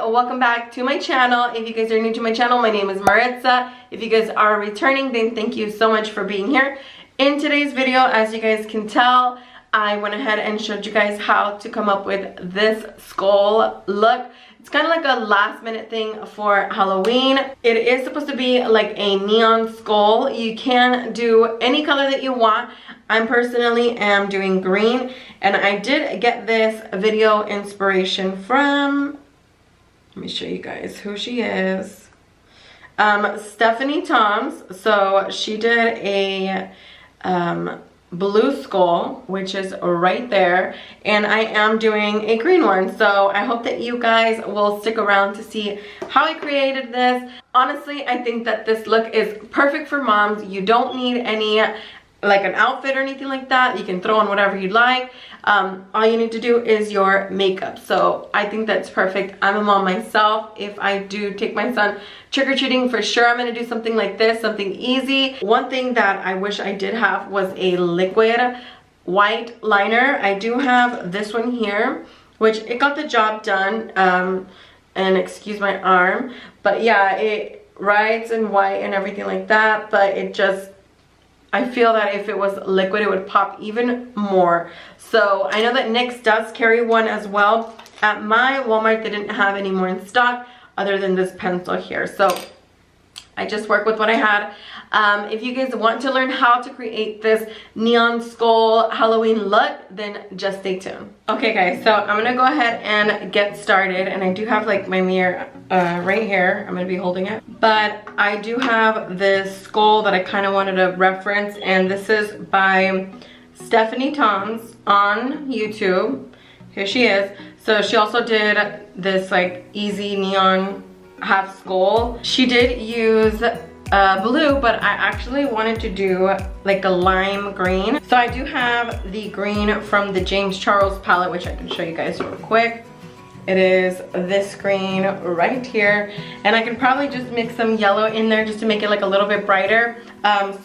welcome back to my channel. If you guys are new to my channel, my name is Maritza. If you guys are returning, then thank you so much for being here. In today's video, as you guys can tell, I went ahead and showed you guys how to come up with this skull look. It's kind of like a last minute thing for Halloween. It is supposed to be like a neon skull. You can do any color that you want. I personally am doing green, and I did get this video inspiration from, let me show you guys who she is. Stephanie Toms. So she did a blue skull, which is right there, and I am doing a green one. So I hope that you guys will stick around to see how I created this. Honestly, I think that this look is perfect for moms. You don't need any like an outfit or anything like that. You can throw on whatever you like. All you need to do is your makeup. So I think that's perfect. I'm a mom myself. If I do take my son trick-or-treating, for sure I'm gonna do something like this, something easy. One thing that I wish I did have was a liquid white liner. I do have this one here, which it got the job done. And excuse my arm, but yeah, it writes in white and everything like that, but it just, I feel that if it was liquid, it would pop even more. So I know that NYX does carry one as well. At my Walmart, they didn't have any more in stock other than this pencil here. So I just work with what I had. If you guys want to learn how to create this neon skull Halloween look, then just stay tuned. Okay guys, so I'm gonna go ahead and get started, and I do have like my mirror right here. I'm gonna be holding it, but I do have this skull that I kind of wanted to reference, and this is by Stephanie Toms on YouTube. Here she is. So she also did this like easy neon half skull. She did use blue, but I actually wanted to do like a lime green. So I do have the green from the James Charles palette, which I can show you guys real quick. It is this green right here, and I can probably just mix some yellow in there just to make it like a little bit brighter.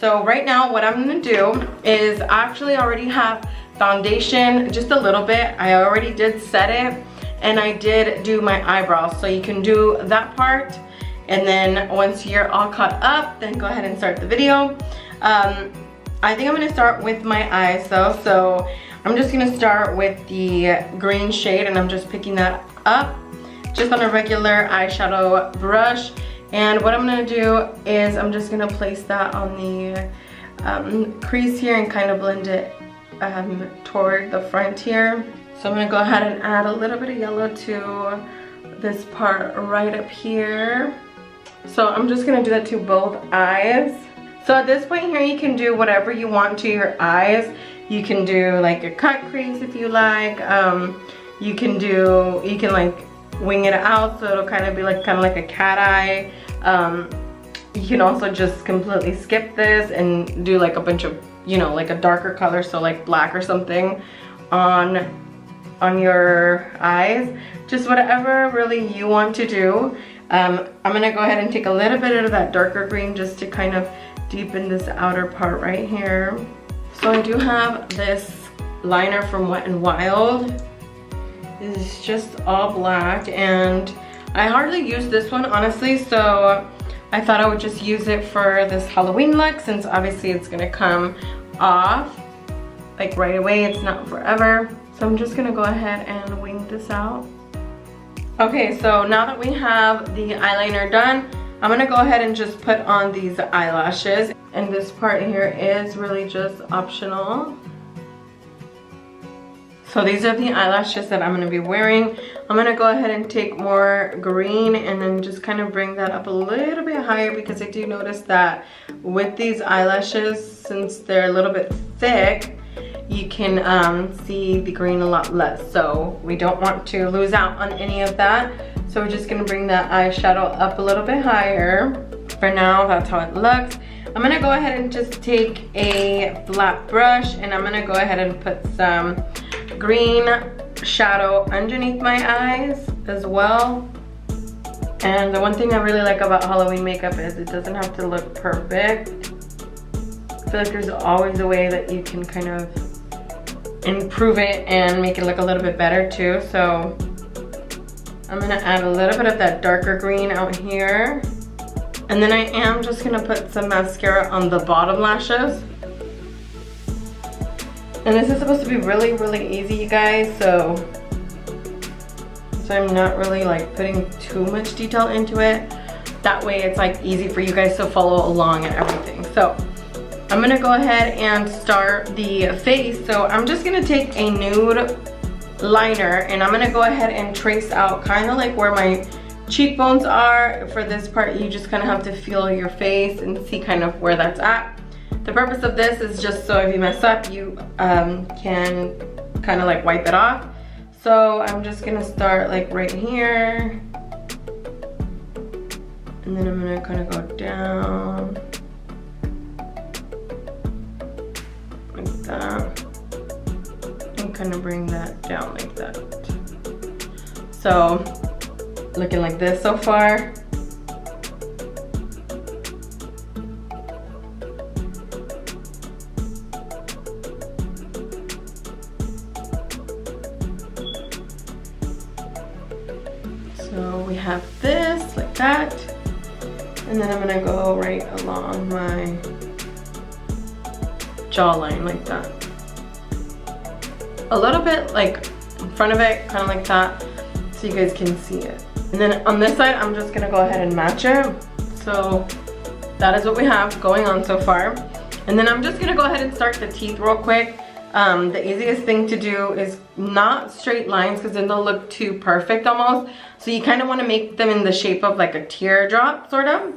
So right now what I'm gonna do is I actually already have foundation just a little bit. I already did set it, and I did do my eyebrows, so you can do that part, and then once you're all caught up, then go ahead and start the video. I think I'm gonna start with my eyes though, so I'm just gonna start with the green shade, and I'm just picking that up just on a regular eyeshadow brush. And what I'm gonna do is I'm just gonna place that on the crease here and kind of blend it toward the front here. So I'm gonna go ahead and add a little bit of yellow to this part right up here. So I'm just gonna do that to both eyes. So at this point here, you can do whatever you want to your eyes. You can do like a cut crease if you like. You can like wing it out so it'll kind of be like a cat eye. You can also just completely skip this and do like a bunch of, you know, like a darker color, so like black or something on your eyes. Just whatever really you want to do. I'm gonna go ahead and take a little bit of that darker green just to kind of deepen this outer part right here. So I do have this liner from Wet n Wild. It's just all black, and I hardly use this one honestly, so I thought I would just use it for this Halloween look, since obviously it's gonna come off like right away. It's not forever. So I'm just gonna go ahead and wing this out. Okay, so now that we have the eyeliner done, I'm gonna go ahead and just put on these eyelashes. And this part here is really just optional. So these are the eyelashes that I'm gonna be wearing. I'm gonna go ahead and take more green and then just kind of bring that up a little bit higher, because I do notice that with these eyelashes, since they're a little bit thick, you can see the green a lot less. So we don't want to lose out on any of that. So we're just gonna bring that eyeshadow up a little bit higher. For now, that's how it looks. I'm gonna go ahead and just take a flat brush, and I'm gonna go ahead and put some green shadow underneath my eyes as well. And the one thing I really like about Halloween makeup is it doesn't have to look perfect. I feel like there's always a way that you can kind of improve it and make it look a little bit better too. So I'm gonna add a little bit of that darker green out here. And then I am just gonna put some mascara on the bottom lashes. And this is supposed to be really, really easy, you guys, so I'm not really like putting too much detail into it. That way it's like easy for you guys to follow along and everything. So I'm gonna go ahead and start the face. So I'm just gonna take a nude liner and I'm gonna go ahead and trace out kind of like where my cheekbones are. For this part, you just kind of have to feel your face and see kind of where that's at. The purpose of this is just so if you mess up, you can kind of like wipe it off. So I'm just gonna start like right here. And then I'm gonna kind of go down. Like that. And kind of bring that down like that. So, looking like this so far. So we have this, like that. And then I'm gonna go right along my jawline like that. A little bit like in front of it, kind of like that, so you guys can see it. And then on this side, I'm just gonna go ahead and match it. So that is what we have going on so far. And then I'm just gonna go ahead and start the teeth real quick. The easiest thing to do is not straight lines because then they'll look too perfect almost. So you kind of want to make them in the shape of like a teardrop sort of.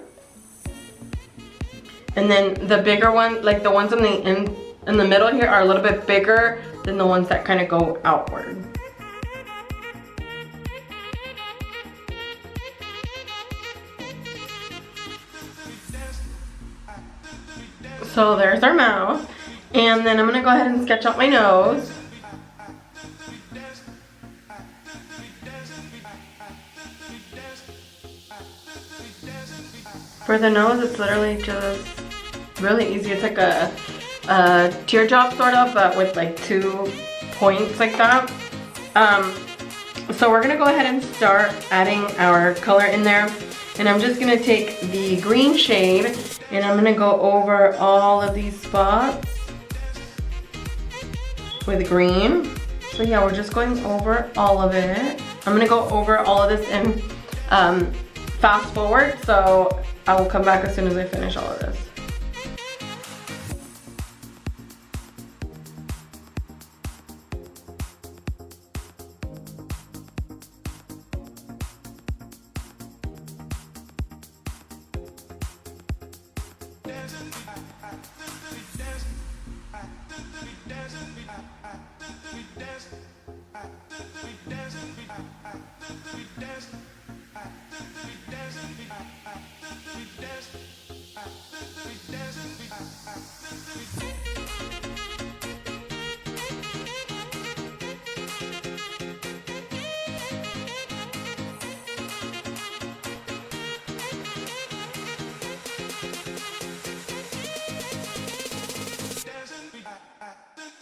And then the bigger one, like the ones in the middle here are a little bit bigger than the ones that kind of go outward. So there's our mouth. And then I'm gonna go ahead and sketch out my nose. For the nose, it's literally just really easy. It's like a teardrop sort of, but with like 2 points like that. So we're gonna go ahead and start adding our color in there. And I'm just gonna take the green shade and I'm gonna go over all of these spots with green. So yeah, we're just going over all of it. I'm gonna go over all of this in fast forward, so I will come back as soon as I finish all of this.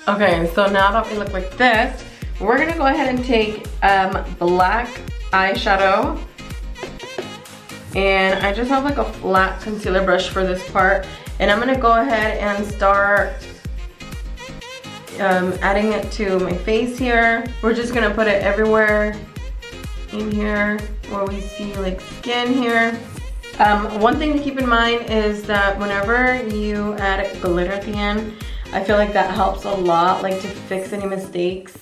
Okay, so now that we look like this, we're gonna go ahead and take black eyeshadow. And I just have like a flat concealer brush for this part. And I'm gonna go ahead and start adding it to my face here. We're just gonna put it everywhere in here where we see like skin here. One thing to keep in mind is that whenever you add glitter at the end, I feel like that helps a lot, like to fix any mistakes.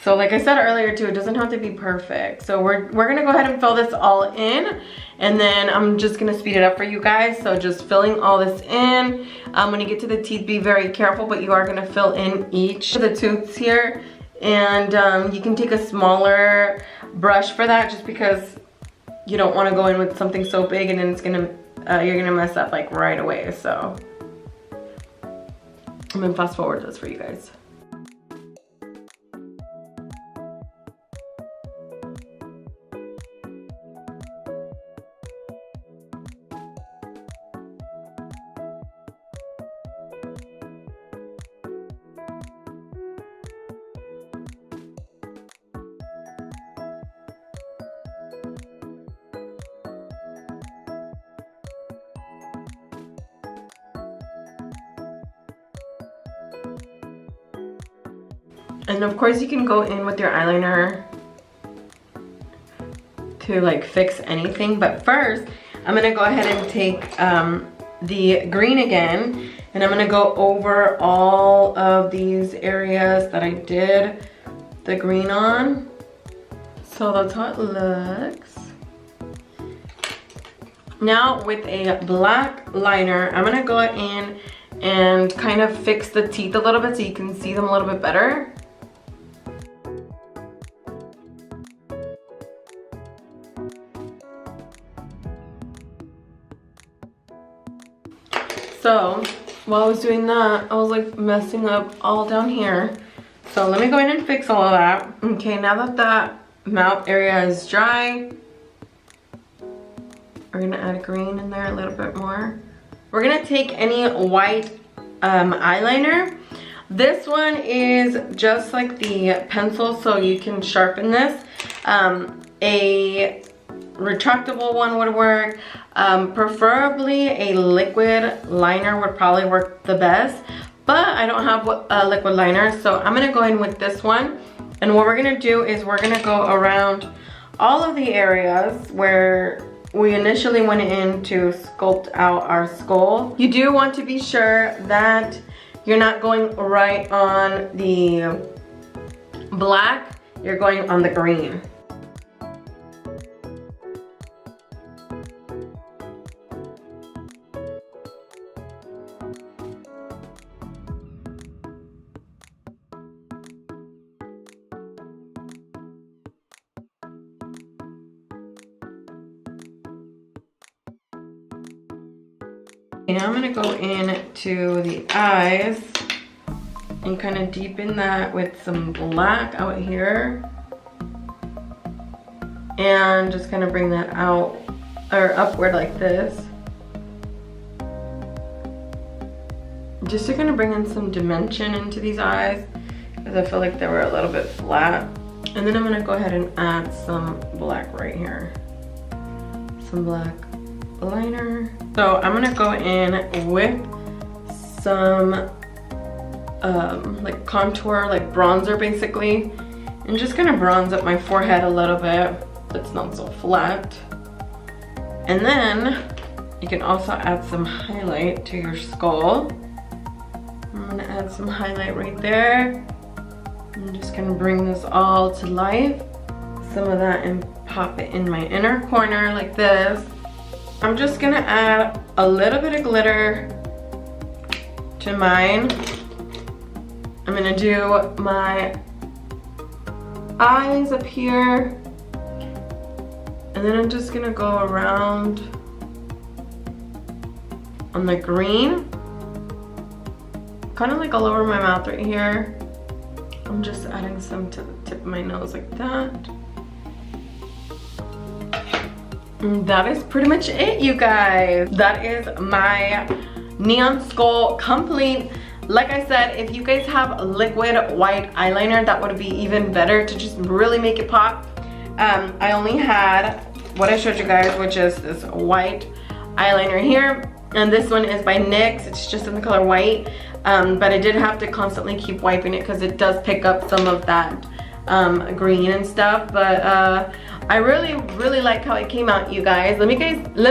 So like I said earlier too, it doesn't have to be perfect. So we're gonna go ahead and fill this all in, and then I'm just gonna speed it up for you guys. So just filling all this in. When you get to the teeth, be very careful, but you are gonna fill in each of the tooths here. And you can take a smaller brush for that, just because you don't wanna go in with something so big and then it's gonna, you're gonna mess up like right away. So I'm gonna fast forward this for you guys. And of course you can go in with your eyeliner to like fix anything, but first I'm gonna go ahead and take the green again, and I'm gonna go over all of these areas that I did the green on. So that's how it looks. Now with a black liner, I'm gonna go in and kind of fix the teeth a little bit so you can see them a little bit better. So while I was doing that, I was like messing up all down here. So let me go in and fix all of that. Okay, now that that mouth area is dry, we're gonna add green in there a little bit more. We're gonna take any white eyeliner. This one is just like the pencil, so you can sharpen this. A retractable one would work. Preferably a liquid liner would probably work the best, but I don't have a liquid liner, so I'm gonna go in with this one. And what we're gonna do is we're gonna go around all of the areas where we initially went in to sculpt out our skull. You do want to be sure that you're not going right on the black, you're going on the green. And I'm gonna go in to the eyes and kind of deepen that with some black out here. And just kind of bring that out or upward like this. Just to kind of bring in some dimension into these eyes, because I feel like they were a little bit flat. And then I'm gonna go ahead and add some black right here. Some black liner. So I'm gonna go in with some like contour, like bronzer basically, and just kind of bronze up my forehead a little bit so it's not so flat. And then you can also add some highlight to your skull. I'm gonna add some highlight right there. I'm just gonna bring this all to life. Some of that and pop it in my inner corner like this. I'm just gonna add a little bit of glitter to mine. I'm gonna do my eyes up here. And then I'm just gonna go around on the green. Kind of like all over my mouth right here. I'm just adding some to the tip of my nose like that. And that is pretty much it, you guys. That is my neon skull complete. Like I said, if you guys have liquid white eyeliner, that would be even better to just really make it pop. I only had what I showed you guys, which is this white eyeliner here. And this one is by NYX. It's just in the color white. But I did have to constantly keep wiping it because it does pick up some of that green and stuff. But I really like how it came out, you guys. Let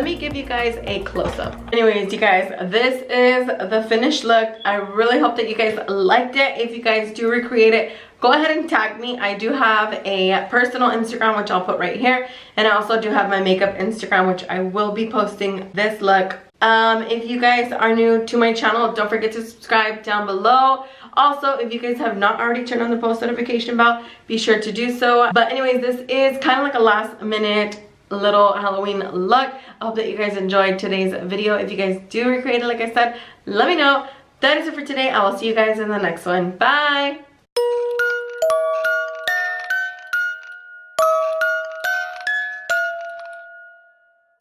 me give you guys a close-up. Anyways, you guys, this is the finished look. I really hope that you guys liked it. If you guys do recreate it, go ahead and tag me. I do have a personal Instagram, which I'll put right here, and I also do have my makeup Instagram, which I will be posting this look. If you guys are new to my channel, don't forget to subscribe down below. Also, if you guys have not already turned on the post notification bell, be sure to do so. But anyways, this is kind of like a last minute little Halloween look. I hope that you guys enjoyed today's video. If you guys do recreate it, like I said, let me know. That is it for today. I will see you guys in the next one. Bye!